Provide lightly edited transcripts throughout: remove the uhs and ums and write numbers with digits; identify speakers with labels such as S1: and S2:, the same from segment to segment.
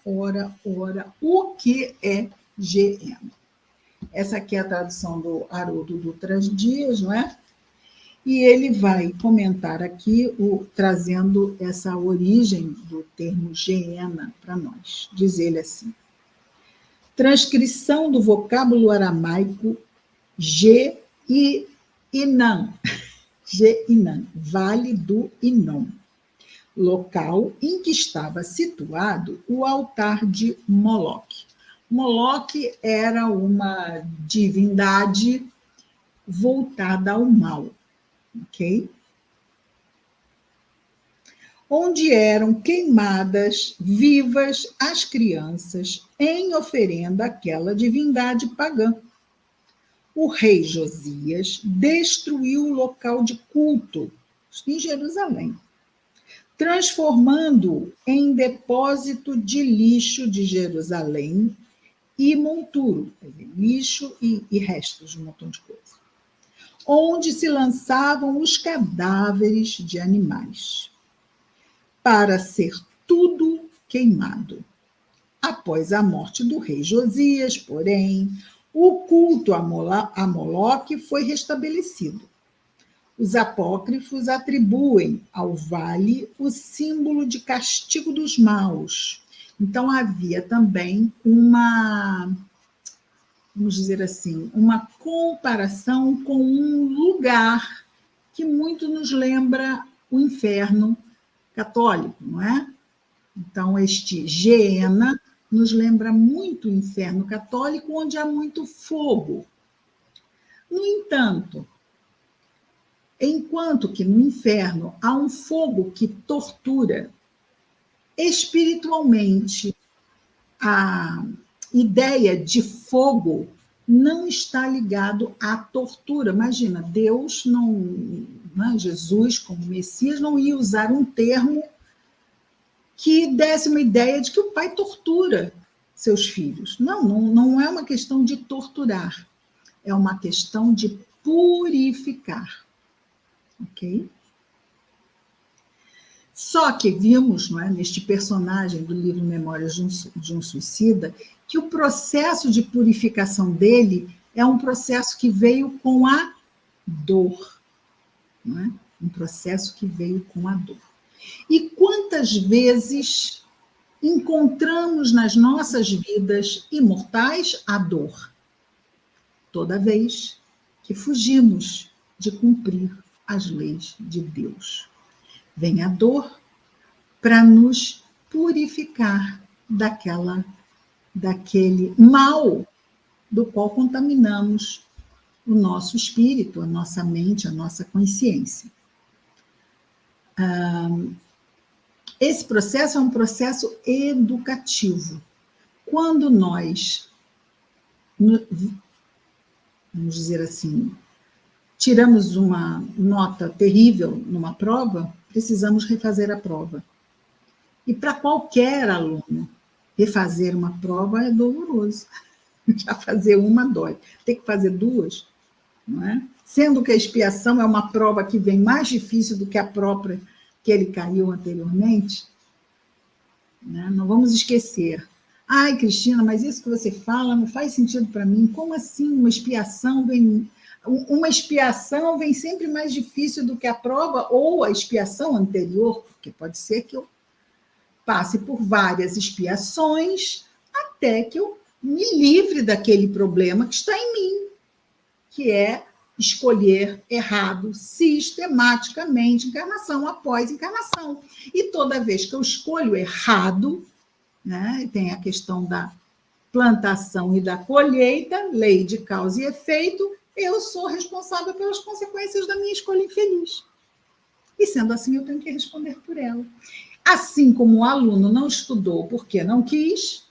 S1: ora, o que é Geena? Essa aqui é a tradução do Haroldo Dutra Dias, não é? E ele vai comentar aqui, trazendo essa origem do termo Geena para nós. Diz ele assim: transcrição do vocábulo aramaico Ge-Inan, Vale do Inom, local em que estava situado o altar de Moloque. Moloque era uma divindade voltada ao mal, ok? Onde eram queimadas vivas as crianças em oferenda àquela divindade pagã. O rei Josias destruiu o local de culto em Jerusalém, transformando-o em depósito de lixo de Jerusalém e monturo, quer dizer, lixo e restos de um montão de coisa, onde se lançavam os cadáveres de animais, para ser tudo queimado. Após a morte do rei Josias, porém, o culto a Moloque foi restabelecido. Os apócrifos atribuem ao vale o símbolo de castigo dos maus. Então, havia também vamos dizer assim, uma comparação com um lugar que muito nos lembra o inferno católico, não é? Então, este Geena nos lembra muito o inferno católico, onde há muito fogo. No entanto, enquanto que no inferno há um fogo que tortura, espiritualmente, a ideia de fogo não está ligado à tortura. Imagina, Deus Jesus, como Messias, não ia usar um termo que desse uma ideia de que o pai tortura seus filhos. Não é uma questão de torturar, é uma questão de purificar. Ok? Só que vimos, não é, neste personagem do livro Memórias de um Suicida, que o processo de purificação dele é um processo que veio com a dor. Não é? Um processo que veio com a dor. E quantas vezes encontramos nas nossas vidas imortais a dor? Toda vez que fugimos de cumprir as leis de Deus. Vem a dor para nos purificar daquele mal do qual contaminamos o nosso espírito, a nossa mente, a nossa consciência. Esse processo é um processo educativo. Quando nós, vamos dizer assim, tiramos uma nota terrível numa prova, precisamos refazer a prova. E para qualquer aluno, refazer uma prova é doloroso. Já fazer uma dói. Tem que fazer duas, não é? Sendo que a expiação é uma prova que vem mais difícil do que a própria que ele caiu anteriormente. Né? Não vamos esquecer. Ai, Cristina, mas isso que você fala não faz sentido para mim. Como assim uma expiação vem... Uma expiação vem sempre mais difícil do que a prova ou a expiação anterior, porque pode ser que eu passe por várias expiações até que eu me livre daquele problema que está em mim, que é escolher errado sistematicamente, encarnação após encarnação. E toda vez que eu escolho errado, né, tem a questão da plantação e da colheita, lei de causa e efeito, eu sou responsável pelas consequências da minha escolha infeliz. E sendo assim, eu tenho que responder por ela. Assim como o aluno não estudou porque não quis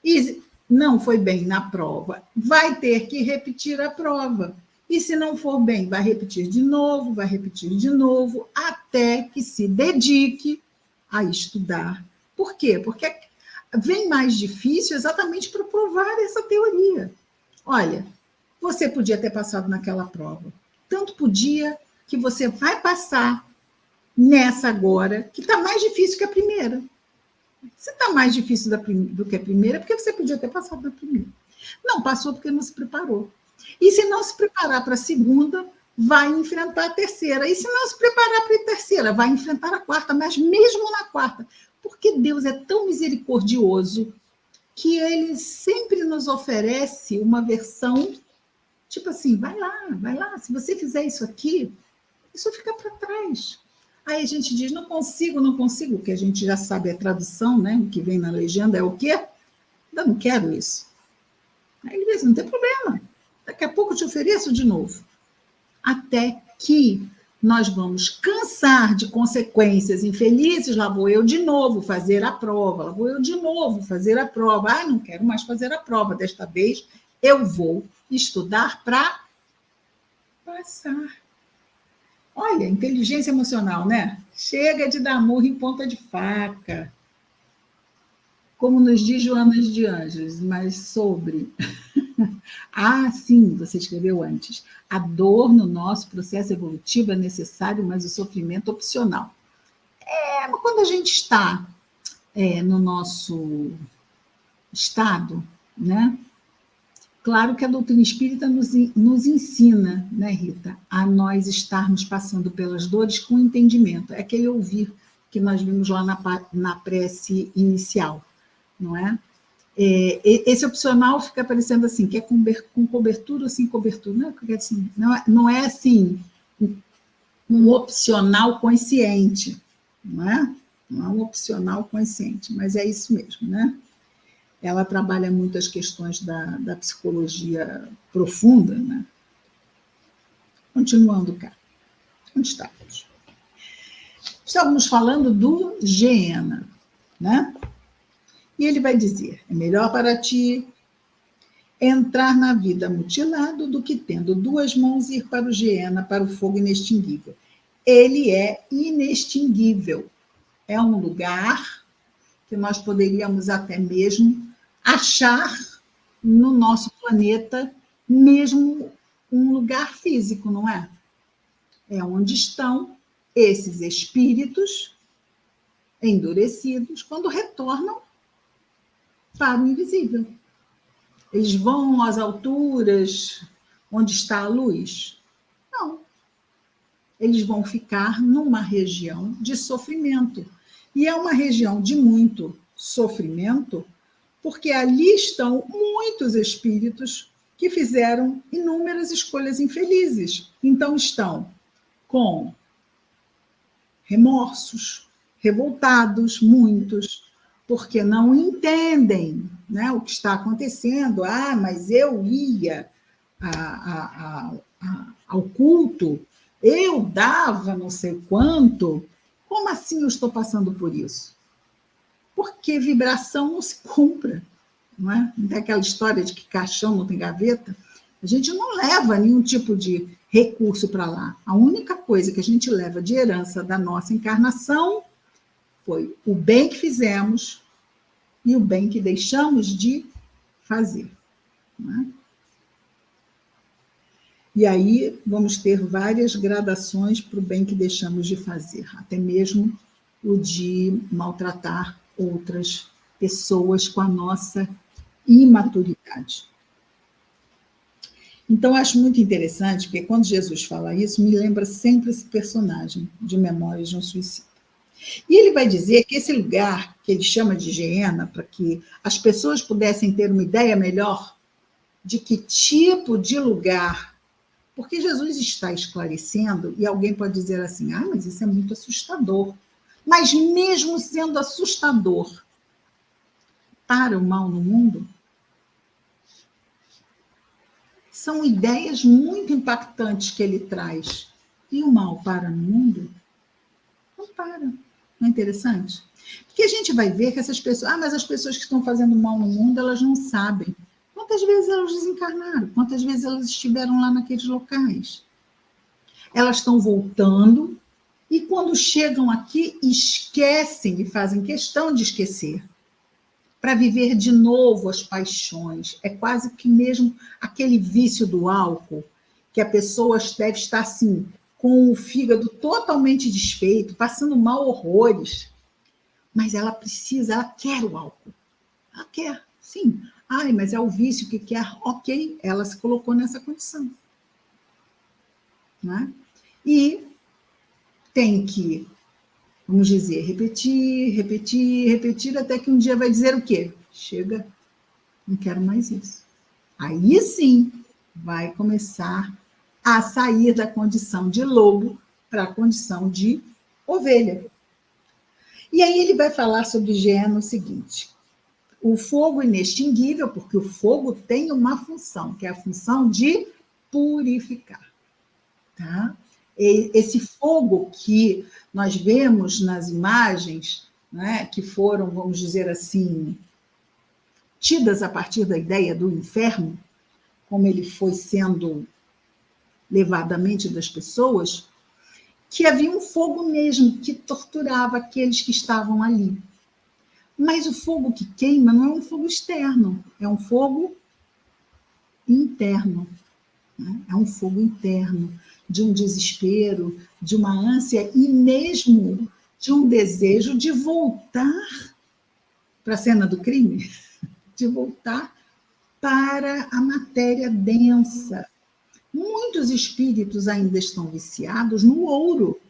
S1: e não foi bem na prova, vai ter que repetir a prova. E se não for bem, vai repetir de novo, até que se dedique a estudar. Por quê? Porque vem mais difícil exatamente para provar essa teoria. Olha, você podia ter passado naquela prova. Tanto podia que você vai passar nessa agora, que está mais difícil que a primeira. Se está mais difícil do que a primeira, é porque você podia ter passado da primeira. Não passou porque não se preparou. E se não se preparar para a segunda, vai enfrentar a terceira. E se não se preparar para a terceira, vai enfrentar a quarta, mas mesmo na quarta. Porque Deus é tão misericordioso que ele sempre nos oferece uma versão, tipo assim, vai lá, se você fizer isso aqui, isso fica para trás. Aí a gente diz, não consigo, que a gente já sabe a tradução, né? O que vem na legenda é o quê? Eu não quero isso. Aí ele diz, não tem problema, daqui a pouco eu te ofereço de novo. Até que nós vamos cansar de consequências infelizes, lá vou eu de novo fazer a prova, lá vou eu de novo fazer a prova. Ah, não quero mais fazer a prova, desta vez eu vou estudar para passar. Olha, inteligência emocional, né? Chega de dar murro em ponta de faca. Como nos diz Joana de Ângeles, mas sobre. Ah, sim, você escreveu antes. A dor no nosso processo evolutivo é necessário, mas o sofrimento opcional. Quando a gente está no nosso estado, né? Claro que a doutrina espírita nos ensina, né, Rita, a nós estarmos passando pelas dores com entendimento. É aquele ouvir que nós vimos lá na prece inicial, não é? Esse opcional fica parecendo assim, que é com cobertura ou sem cobertura. Não é assim, um opcional consciente, não é? Não é um opcional consciente, mas é isso mesmo, né? Ela trabalha muito as questões da psicologia profunda, né? Continuando cá. Onde estávamos? Estávamos falando do Geena, né? E ele vai dizer, é melhor para ti entrar na vida mutilado do que tendo duas mãos ir para o Geena, para o fogo inextinguível. Ele é inextinguível. É um lugar que nós poderíamos até mesmo achar no nosso planeta mesmo um lugar físico, não é? É onde estão esses espíritos endurecidos quando retornam para o invisível. Eles vão às alturas onde está a luz? Não. Eles vão ficar numa região de sofrimento. E é uma região de muito sofrimento, porque ali estão muitos espíritos que fizeram inúmeras escolhas infelizes. Então, estão com remorsos, revoltados, muitos, porque não entendem, né, o que está acontecendo. Ah, mas eu ia ao culto, eu dava não sei quanto. Como assim eu estou passando por isso? Porque vibração não se compra, não é? Não tem aquela história de que caixão não tem gaveta. A gente não leva nenhum tipo de recurso para lá. A única coisa que a gente leva de herança da nossa encarnação foi o bem que fizemos e o bem que deixamos de fazer. Não é? E aí vamos ter várias gradações para o bem que deixamos de fazer, até mesmo o de maltratar outras pessoas com a nossa imaturidade. Então, acho muito interessante, porque quando Jesus fala isso, me lembra sempre esse personagem de Memórias de um Suicida. E ele vai dizer que esse lugar, que ele chama de Geena, para que as pessoas pudessem ter uma ideia melhor de que tipo de lugar, porque Jesus está esclarecendo, e alguém pode dizer assim, ah, mas isso é muito assustador. Mas mesmo sendo assustador para o mal no mundo, são ideias muito impactantes que ele traz. E o mal para no mundo? Não para. Não é interessante? Porque a gente vai ver que essas pessoas... Ah, mas as pessoas que estão fazendo mal no mundo, elas não sabem. Quantas vezes elas desencarnaram? Quantas vezes elas estiveram lá naqueles locais? Elas estão voltando e quando chegam aqui, esquecem e fazem questão de esquecer para viver de novo as paixões. É quase que mesmo aquele vício do álcool, que a pessoa deve estar assim, com o fígado totalmente desfeito, passando mal horrores. mas ela precisa, ela quer o álcool. Ela quer, sim. Ai, mas é o vício que quer. Ok, ela se colocou nessa condição. Né? E tem que, vamos dizer, repetir, repetir, repetir, até que um dia vai dizer o quê? Chega, não quero mais isso. Aí sim vai começar a sair da condição de lobo para a condição de ovelha. E aí ele vai falar sobre higiene o seguinte: o fogo inextinguível, porque o fogo tem uma função, que é a função de purificar. Tá? Esse fogo que nós vemos nas imagens, né, que foram, vamos dizer assim, tidas a partir da ideia do inferno, como ele foi sendo levado à mente das pessoas, que havia um fogo mesmo que torturava aqueles que estavam ali. Mas o fogo que queima não é um fogo externo, é um fogo interno. Né? É um fogo interno, de um desespero, de uma ânsia e mesmo de um desejo de voltar para a cena do crime, de voltar para a matéria densa. Muitos espíritos ainda estão viciados no ouro.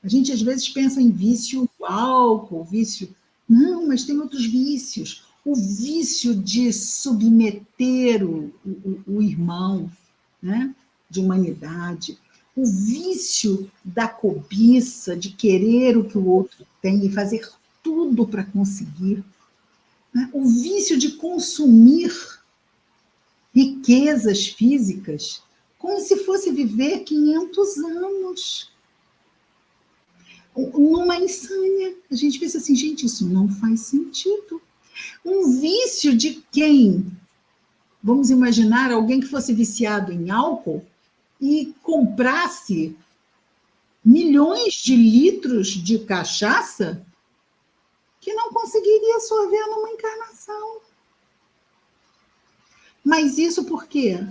S1: A gente às vezes pensa em vício do álcool, vício. Não, mas tem outros vícios. O vício de submeter o irmão, né? De humanidade. O vício da cobiça, de querer o que o outro tem e fazer tudo para conseguir. Né? O vício de consumir riquezas físicas como se fosse viver 500 anos. Numa insânia. A gente pensa assim, gente, isso não faz sentido. Um vício de quem? Vamos imaginar alguém que fosse viciado em álcool e comprasse milhões de litros de cachaça que não conseguiria sorver numa encarnação. Mas isso por quê?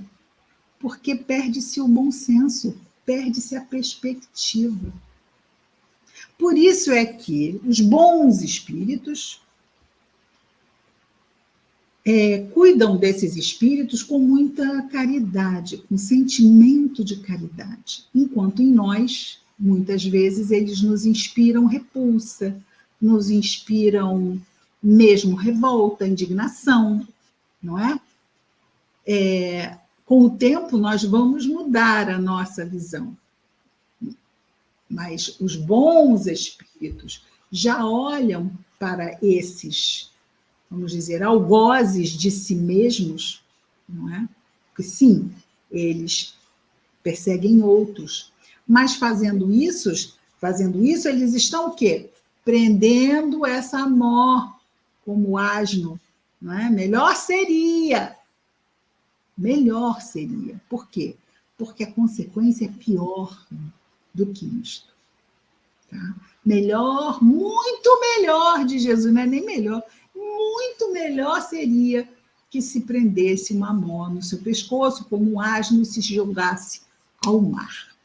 S1: Porque perde-se o bom senso, perde-se a perspectiva. Por isso é que os bons espíritos cuidam desses espíritos com muita caridade, com sentimento de caridade, enquanto em nós, muitas vezes, eles nos inspiram repulsa, nos inspiram mesmo revolta, indignação, não é? Com o tempo, nós vamos mudar a nossa visão. Mas os bons espíritos já olham para esses, vamos dizer, algozes de si mesmos, não é? Porque, sim, eles perseguem outros, mas fazendo isso, eles estão o quê? Prendendo essa amor como asno, não é? Melhor seria. Por quê? Porque a consequência é pior do que isto. Tá? Melhor, muito melhor de Jesus, não é nem melhor, muito melhor seria que se prendesse uma mão no seu pescoço, como um asno se jogasse ao mar.